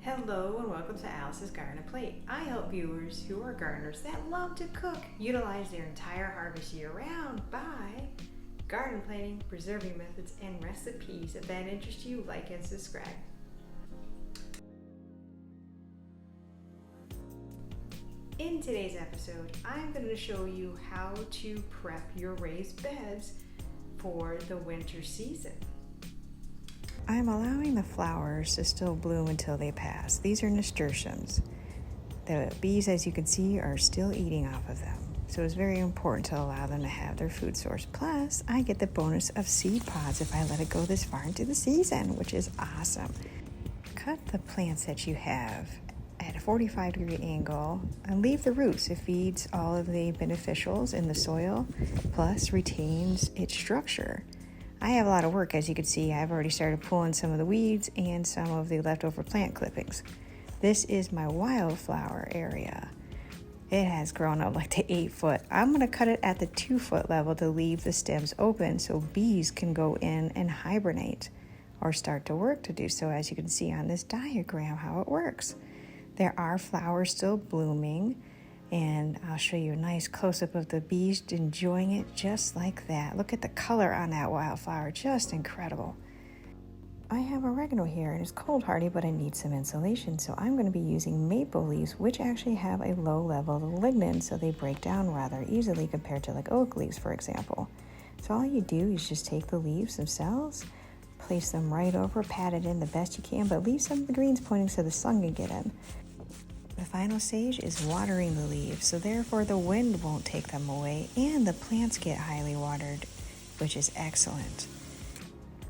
Hello and welcome to Alice's Garden Plate. I help viewers who are gardeners that love to cook utilize their entire harvest year-round by garden plating, preserving methods, and recipes. If that interests you, like and subscribe. In today's episode, I'm going to show you how to prep your raised beds for the winter season. I'm allowing the flowers to still bloom until they pass. These are nasturtiums. The bees, as you can see, are still eating off of them. So it's very important to allow them to have their food source. Plus, I get the bonus of seed pods if I let it go this far into the season, which is awesome. Cut the plants that you have at a 45-degree angle and leave the roots. It feeds all of the beneficials in the soil, plus retains its structure. I have a lot of work, as you can see. I've already started pulling some of the weeds and some of the leftover plant clippings. This is my wildflower area. It has grown up like to 8 foot. I'm going to cut it at the 2 foot level to leave the stems open so bees can go in and hibernate or start to work to do so, as you can see on this diagram how it works. There are flowers still blooming, and I'll show you a nice close-up of the bees enjoying it just like that. Look at the color on that wildflower, just incredible. I have oregano here, and it's cold hardy, but I need some insulation, so I'm going to be using maple leaves, which actually have a low level of lignin, so they break down rather easily compared to like oak leaves, for example. So all you do is just take the leaves themselves, place them right over, pat it in the best you can, but leave some greens pointing so the sun can get in. The final stage is watering the leaves, so therefore the wind won't take them away and the plants get highly watered, which is excellent.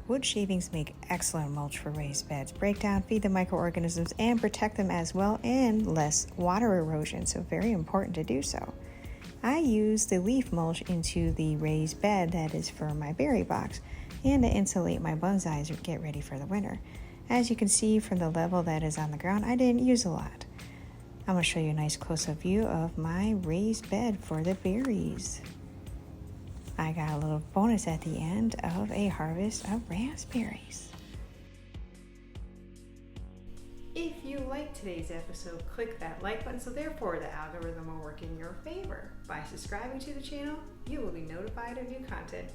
Wood shavings make excellent mulch for raised beds. Break down, feed the microorganisms, and protect them as well, and less water erosion, so very important to do so. I use the leaf mulch into the raised bed that is for my berry box and to insulate my bonsais or get ready for the winter. As you can see from the level that is on the ground, I didn't use a lot. I'm going to show you a nice close-up view of my raised bed for the berries. I got a little bonus at the end of a harvest of raspberries. If you liked today's episode, click that like button so therefore the algorithm will work in your favor. By subscribing to the channel, you will be notified of new content.